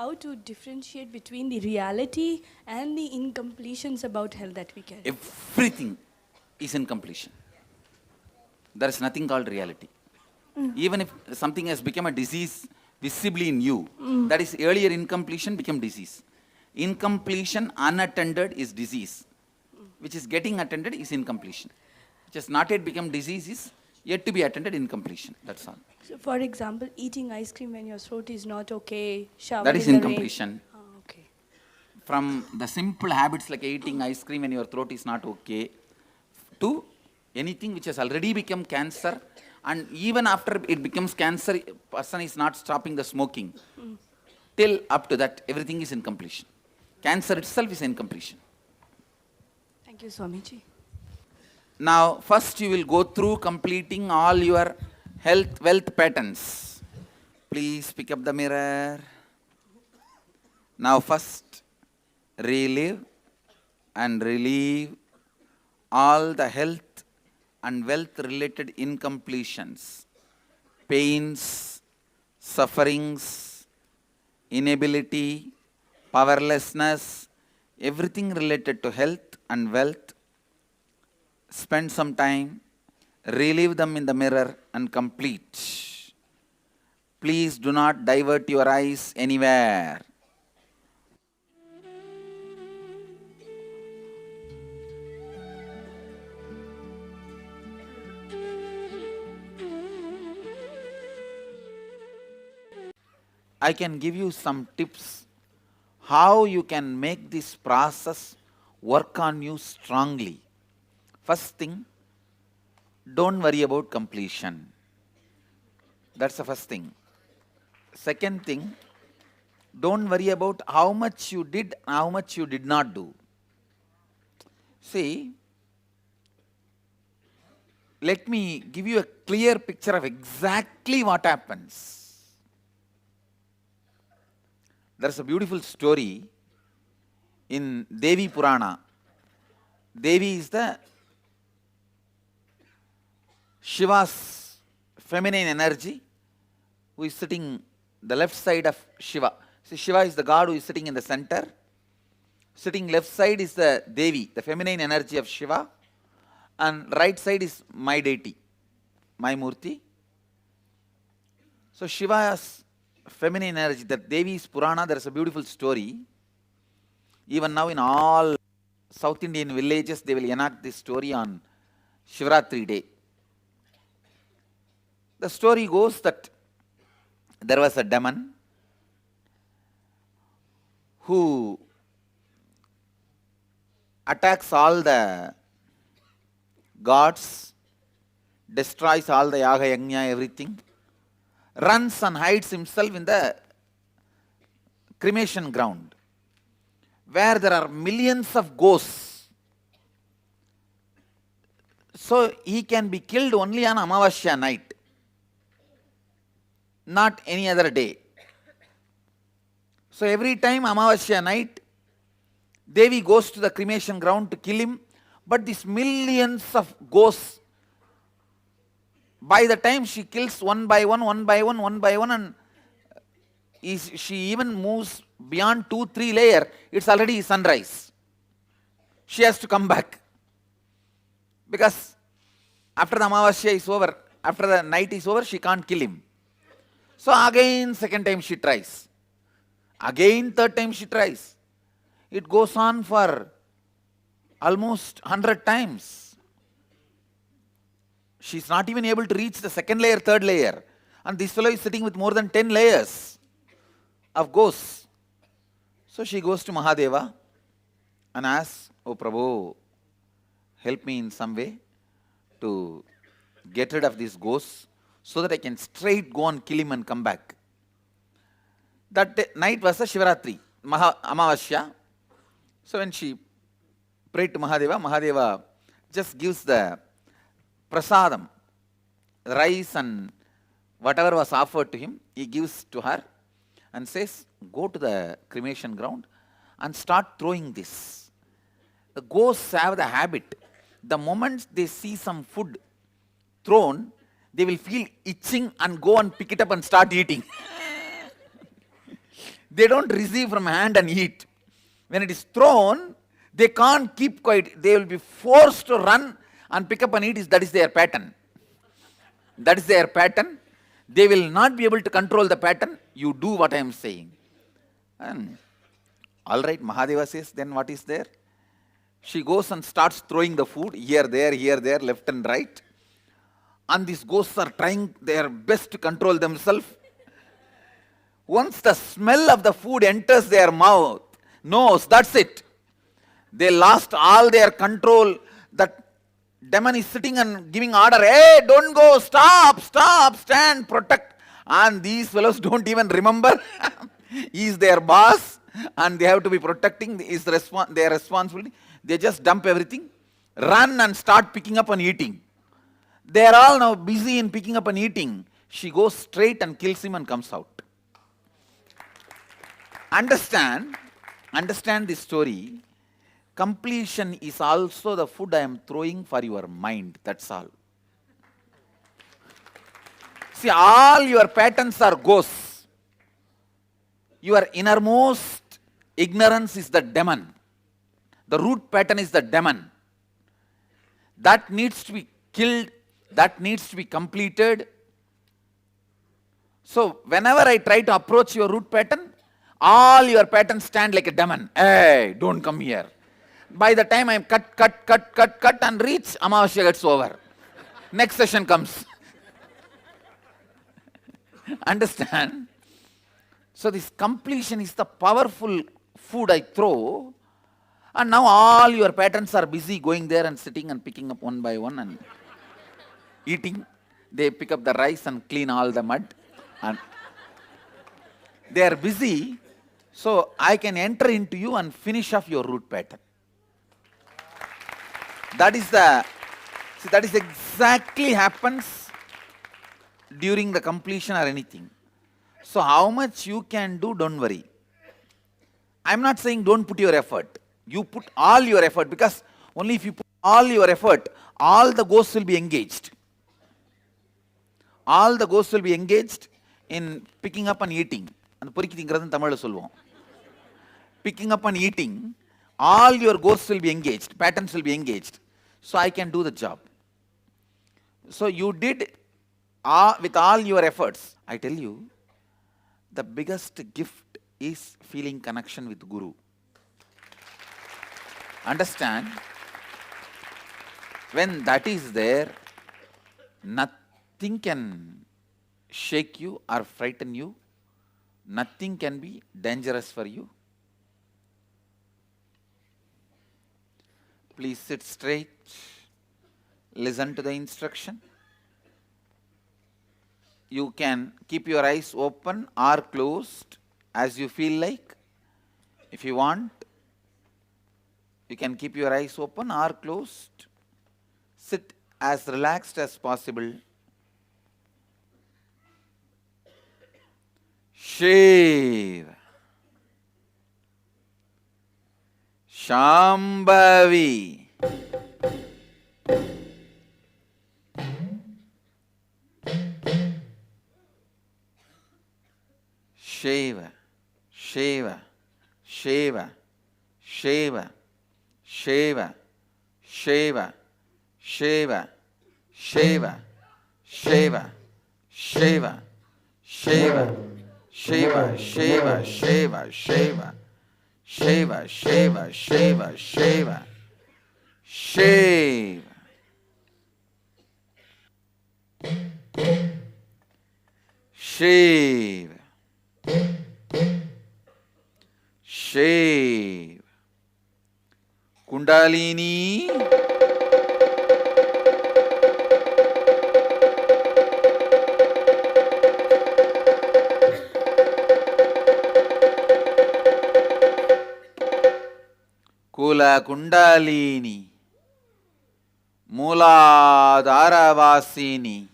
how to differentiate between the reality and the incompletions about health that we get? Everything is in completion. There is nothing called reality. Even if something has become a disease visibly in you, that is earlier incompletion become disease. Incompletion unattended is disease. Which is getting attended is incompletion. Which has not yet become disease is yet to be attended incompletion. That's all. So, for example, eating ice cream when your throat is not okay, shower That is in the rain. incompletion. Okay. From the simple habits like eating ice cream when your throat is not okay, to anything which has already become cancer, and even after it becomes cancer, person is not stopping the smoking. Till up to that, everything is incompletion. Cancer itself is incompletion. Thank you, Swamiji. Now, first you will go through completing all your health, wealth patterns. Please pick up the mirror. Now, first, relive and relieve all the health and wealth related incompletions, pains, sufferings, inability, powerlessness, everything related to health and wealth. Spend some time, relieve them in the mirror and complete. Please do not divert your eyes anywhere. I can give you some tips how you can make this process work on you strongly. First thing, don't worry about completion. That's the first thing. Second thing, don't worry about how much you did, how much you did not do. See, let me give you a clear picture of exactly what happens. There's a beautiful story in Devi Purana. Devi is the Shiva's feminine energy who is sitting the left side of Shiva. See, Shiva is the god who is sitting in the center. Sitting left side is the Devi, the feminine energy of Shiva. And right side is my deity, my Murti. So Shiva's feminine energy, that Devi's Purana, there is a beautiful story. Even now in all South Indian villages, they will enact this story on Shivratri day. The story goes that there was a demon who attacks all the gods, destroys all the yaga, yajna, everything, runs and hides himself in the cremation ground, where there are millions of ghosts. So he can be killed only on Amavasya night, not any other day. So every time Amavasya night, Devi goes to the cremation ground to kill him, but these millions of ghosts, by the time she kills one by one, and she even moves beyond 2-3 layers, it's already sunrise. She has to come back. Because after the Amavasya is over, after the night is over, she can't kill him. So again, second time she tries. Again, third time she tries. It goes on for almost 100 times. She's not even able to reach the second layer, third layer. And this fellow is sitting with more than 10 layers of ghosts. So she goes to Mahadeva and asks, "Oh Prabhu, help me in some way to get rid of these ghosts so that I can straight go and kill him and come back." That night was a Shivaratri, Amavasya. So when she prayed to Mahadeva, Mahadeva just gives the prasadam, rice and whatever was offered to him, he gives to her and says, "Go to the cremation ground and start throwing this." The ghosts have the habit, the moment they see some food thrown, they will feel itching and go and pick it up and start eating. They don't receive from hand and eat. When it is thrown, they can't keep quiet. They will be forced to run and pick up and eat. That is their pattern. That is their pattern. They will not be able to control the pattern. You do what I am saying. And all right, Mahadeva says, then what is there? She goes and starts throwing the food here, there, left and right. And these ghosts are trying their best to control themselves. Once the smell of the food enters their mouth, nose, that's it. They lost all their control. That demon is sitting and giving order, hey, don't go, stop, stand, protect. And these fellows don't even remember. He is their boss and they have to be protecting their responsibility. They just dump everything, run and start picking up and eating. They are all now busy in picking up and eating. She goes straight and kills him and comes out. Understand this story. Completion is also the food I am throwing for your mind. That's all. See, all your patterns are ghosts. Your innermost ignorance is the demon. The root pattern is the demon. That needs to be killed. That needs to be completed. So, whenever I try to approach your root pattern, all your patterns stand like a demon. Hey, don't come here. By the time I cut and reach, Amavasya gets over. Next session comes. Understand? So this completion is the powerful food I throw. And now all your patterns are busy going there and sitting and picking up one by one and eating. They pick up the rice and clean all the mud. And they are busy. So I can enter into you and finish off your root pattern. That is exactly happens during the completion or anything. So how much you can do, don't worry. I'm not saying don't put your effort. You put all your effort, because only if you put all your effort, all the ghosts will be engaged. All the ghosts will be engaged in picking up and eating. And picking up and eating, all your ghosts will be engaged, patterns will be engaged. So I can do the job. So you did with all your efforts. I tell you, the biggest gift is feeling connection with Guru. Understand? When that is there, nothing can shake you or frighten you. Nothing can be dangerous for you. Please sit straight. Listen to the instruction. You can keep your eyes open or closed as you feel like. If you want, you can keep your eyes open or closed. Sit as relaxed as possible. Shiva. Shambhavi. Shiva, Shiva, Shiva, Shiva, Shiva, Shiva, Shiva, Shiva, Shiva, Shiva, Shiva, Shiva, Shiva, Shiva, Shiva, Shiva, Shiva, Shiva, Shiva, Shiva. Shiva. Shiva. Kundalini. Kula Kundalini. Mooladharavasini.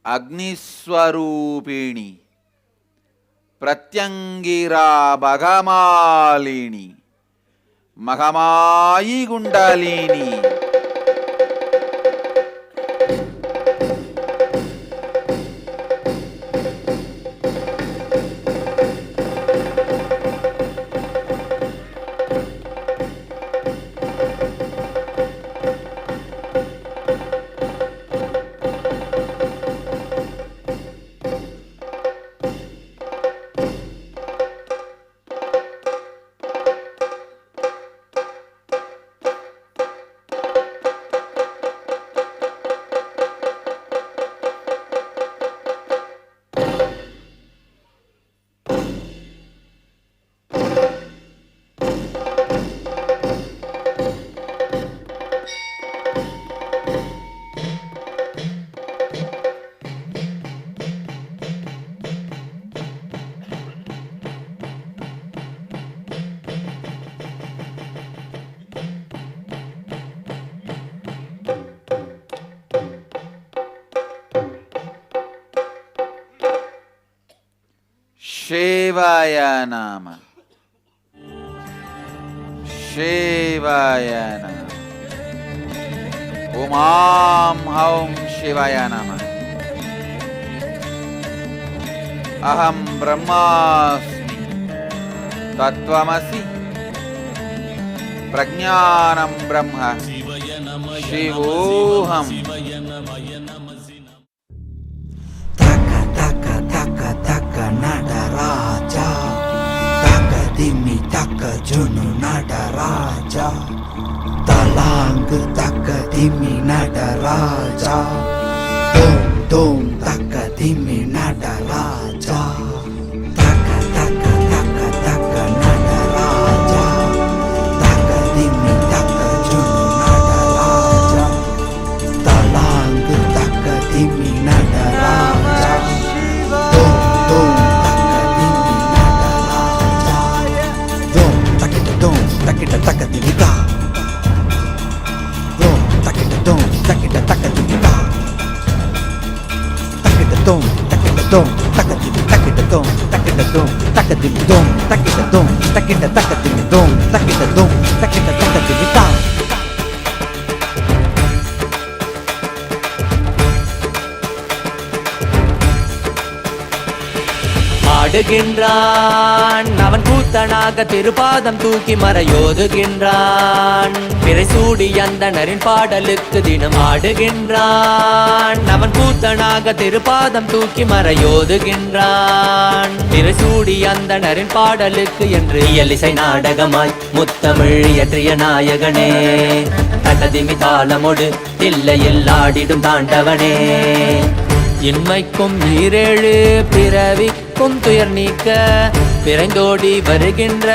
Agniswarupini. Pratyangira Bhagamalini. Mahamayi Kundalini. शिवाय नमः, शिवाय नमः। ओम आं हौं शिवाय नमः। अहं ब्रह्मास्मि तत्त्वमसि प्रज्ञानं ब्रह्म शिवोऽहम्। तक तक तक तक நடராஜா தக திம்மி தக்க ஜுனு நடராஜா தலாங்கு தக்க திம்மி நடராஜா தோம் தோம் தக்க திம்மி நடராஜா தக தக தக தக்க நடராஜா தக திம்மி தக்க ஜுனு நடராஜா தலாங்கு தக்க திம்மி நடராஜா தோம் தோம் தக்க திம்மி நடராஜா தோம் தக்கிட்ட தோம் தக்கிட்ட தக்க திமிதா தோம் தக்கிட்ட தோம் தக்கிட்ட தக்க திமிதா தக்கிட்ட தோம் தக்கிட்ட தோம் தக்க திமி தக்கிட்ட தோம் தக்கிட்ட தோம் தக்க திமி தோம் தக்கிட்ட தோம் தக்கிட்ட தக்க திமி தோம் தக்கிட்ட தோம் தக்கிட்ட தக்க திமிதா ஆடுகின்றான் அவன் கூத்தனாக திருப்பாதம் தூக்கி மறையோதுகின்றான் பிறை சூடி அந்தணரின் பாடலுக்கு தினம் ஆடுகின்றான் அவன் கூத்தனாக திருப்பாதம் தூக்கி மறையோதுகின்றான் பிறை சூடி அந்தணரின் பாடலுக்கு என்று இயலிசை நாடகமாய் முத்தமிழ் இயற்றிய நாயகனே தகதிமி தாளமொடு இல்லையில் ஆடிடும் தாண்டவனே இன்மைக்கும் ஈரேழு பிறவிக்கும் துயர் நீக்க பிறந்தோடி வருகின்ற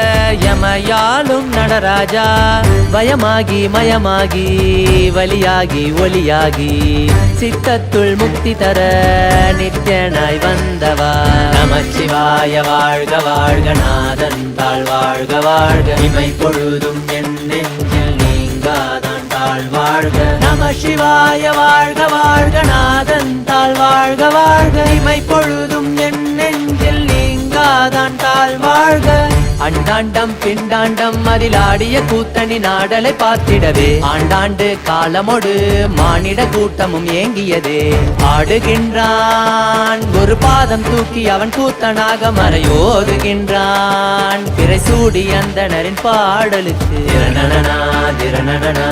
யமையாலும் நடராஜா பயமாகி மயமாகி வலியாகி ஒலியாகி சித்தத்துள் முக்தி தர நித்யனாய் வந்தவா நமச்சிவாய வாழ்க வாழ்க நாதன் தாழ் வாழ்க வாழ்க இமை பொழுதும் என் நெஞ்சில் நீங்காதான் தாழ் வாழ்க நம சிவாய வாழ்க வாழ்க நாதன் தாழ் வாழ்க வாழ்க இமை பொழுதும் என் நெஞ்சில் நீங்காதான் தாழ் வாழ்க அண்டாண்டம் பிண்டாண்டம் அதில் ஆடிய கூத்தணி நாடலை பார்த்திடவே ஆண்டாண்டு காலமொடு மானிட கூட்டமும் ஏங்கியதே ஆடுகின்றான் ஒரு பாதம் தூக்கி அவன் கூத்தனாக மறையோதுகின்றான் பிறை சூடி அந்தணரின் பாடலுக்கு திரணனா திரணனா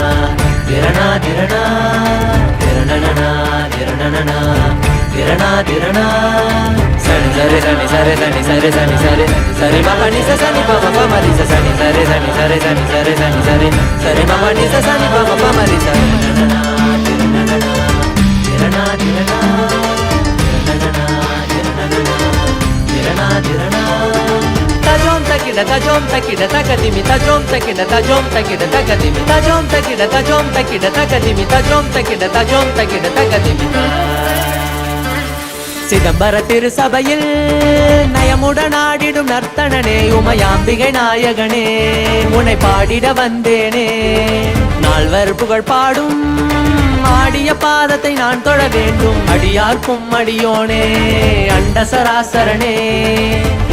திரணா திரணா திரணனா திரணனா திரணா திரணா சனி சரி சனி சரி சனி சரி சனி சரி சரி மகனி சனி பாபா பமரி சனி சரி சனி சரி சனி சரி சனி சரி சரி மகனி சனி பாபா பமரி சனி திரணா திரணா திரணா திரணா tajom takida takadimi tajom takida takadimi tajom takida takadimi tajom takida takadimi சிதம்பர திருசபையில் நயமுடன் ஆடிடும் நர்த்தனனே உமையாம்பிகை நாயகனே உன்னை பாடிட வந்தேனே நால்வர் புகழ் பாடும் ஆடிய பாதத்தை நான் தொழ வேண்டும் அடியார்க்கும் அடியோனே அண்ட சராசரனே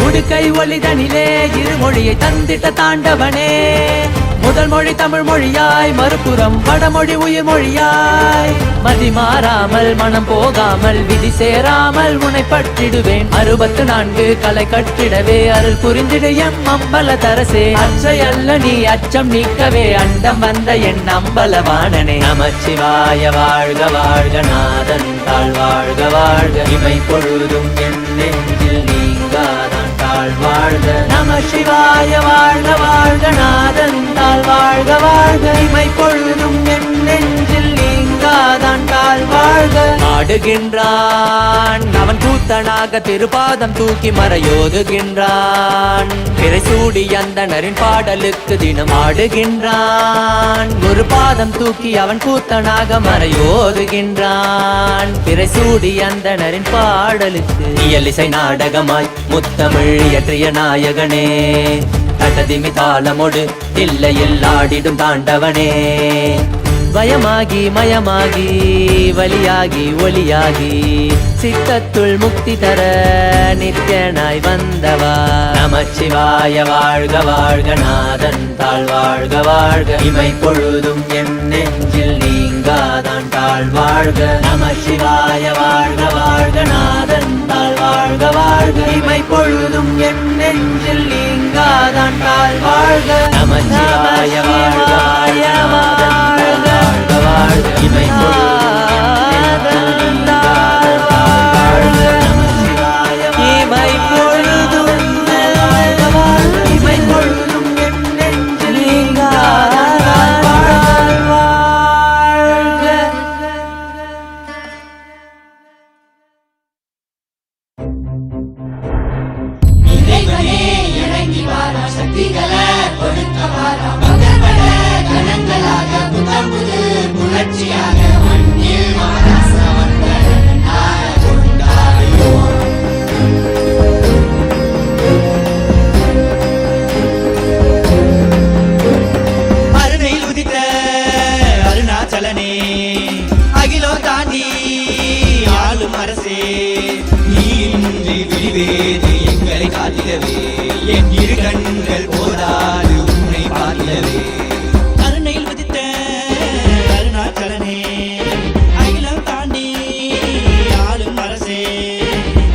உடுக்கை ஒளிதனிலே இருமொழியை தந்திட்ட தாண்டவனே முதல் மொழி தமிழ் மொழியாய் மறுபுறம் வடமொழி உயிர் மொழியாய் மதி மாறாமல் மனம் போகாமல் விதி சேராமல் உன்னை பற்றிடுவேன் 64 கலை கட்டிடவே அருள் புரிந்திடு எம் அம்பல தரசே அச்சை அல்ல நீ அச்சம் நீக்கவே அண்டம் வந்த என் அம்பலவாணனே நமச்சிவாய வாழ்க வாழ்க நாதன் தாழ் வாழ்க வாழ்க இமை பொழுதும் என் நெஞ்சில் நீங்காதான் தாழ் வாழ்க நம சிவாய வாழ்க வாழ்க நாதன் தாழ் வாழ்க வாழ்க இமை பொழுதும் என் நெஞ்சில் நீங்காதான் தாழ் வாழ்க ஆடுகின்றான் அவன் கூத்தனாக திருப்பாதம் தூக்கி மறையோதுகின்றான் பிறை சூடி அந்தணரின் பாடலுக்கு தினம் ஆடுகின்றான் ஒரு பாதம் தூக்கி அவன் கூத்தனாக மறையோதுகின்றான் பிறை சூடி அந்தணரின் பாடலுக்கு இயலிசை நாடகமாய் முத்தமிழ் இயற்றிய நாயகனே தகதிமி தாளமொடு இல்லையில் ஆடிடும் தாண்டவனே வயமாகி மயமாகி வலியாகி ஒளியாகி சித்தத்துள் முக்தி தர நித்யனாய் வந்தவா. நமச்சிவாய வாழ்க வாழ்க நாதன் தாழ் வாழ்க வாழ்க இமை பொழுதும் என் நெஞ்சில் நீங்காதான் தாழ் வாழ்க. நமச்சிவாய வாழ்க வாழ்க நாதன் தாழ் வாழ்க வாழ்க இமை பொழுதும் என் நெஞ்சில் நீங்காதான் தாழ் வாழ்க. நமச்சிவாய வாழ்க வாழ்க நாதன் தாழ் வாழ்க வாழ்க இமை பொழுதும் அகிலம் தாண்டி ஆளும் அரசே, நீ இன்றி விழிவேது எங்களை காத்திடவே, என் இரு கண்கள் போதாது உன்னை பார்த்திடவே. அருணையில் உதித்த அருணாச்சலனே, அகிலம் தாண்டி ஆளும் அரசே,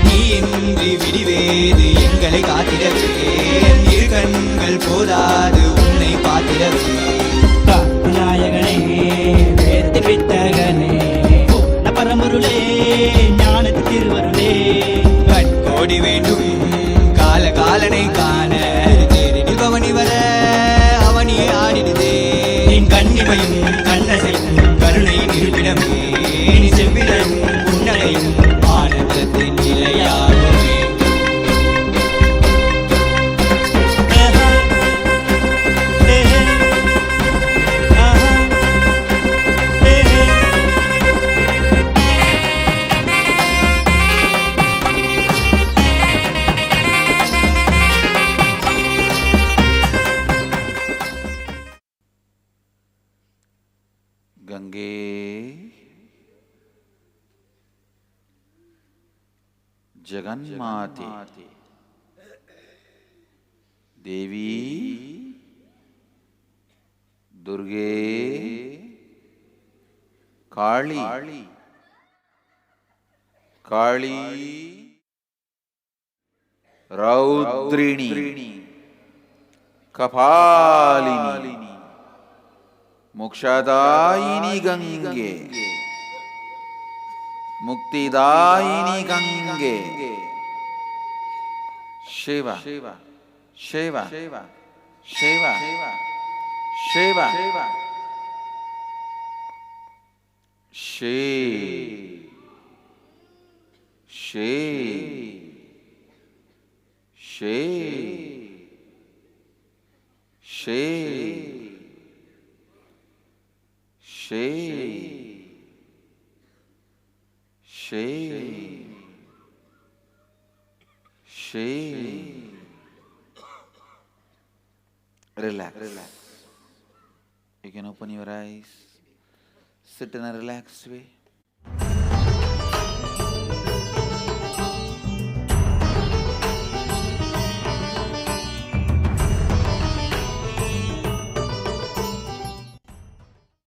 நீ இன்றி விழிவேது எங்களை காத்திடவே, என் இரு கண்கள் போதாது உன்னை பார்த்திடவே. நாயகனே வித்தகனே பரமருளே ஞானத்து திருவருளே, கட்கோடி வேண்டும் கால காலனை காண தேரில் பவனி வர அவனியே ஆடிடுதே. என் கண்ணிமையும் கண்ணசையும் கருணை நிறுவிடமே, நீ செவ்விடும் புன்னகையும் ஆனந்தத்தின் நிலையாகுமே. गंगे जगन्माते देवी दुर्गे काली काली रौद्रिणी कपालिनी मोक्षदायिनी गंगे मुक्तिदायिनी गंगे शिवा शिवा शिवा शिवा शिवा शिवा शे शे शे शे शे शे शे relax. You can open your eyes, sit in a relaxed way.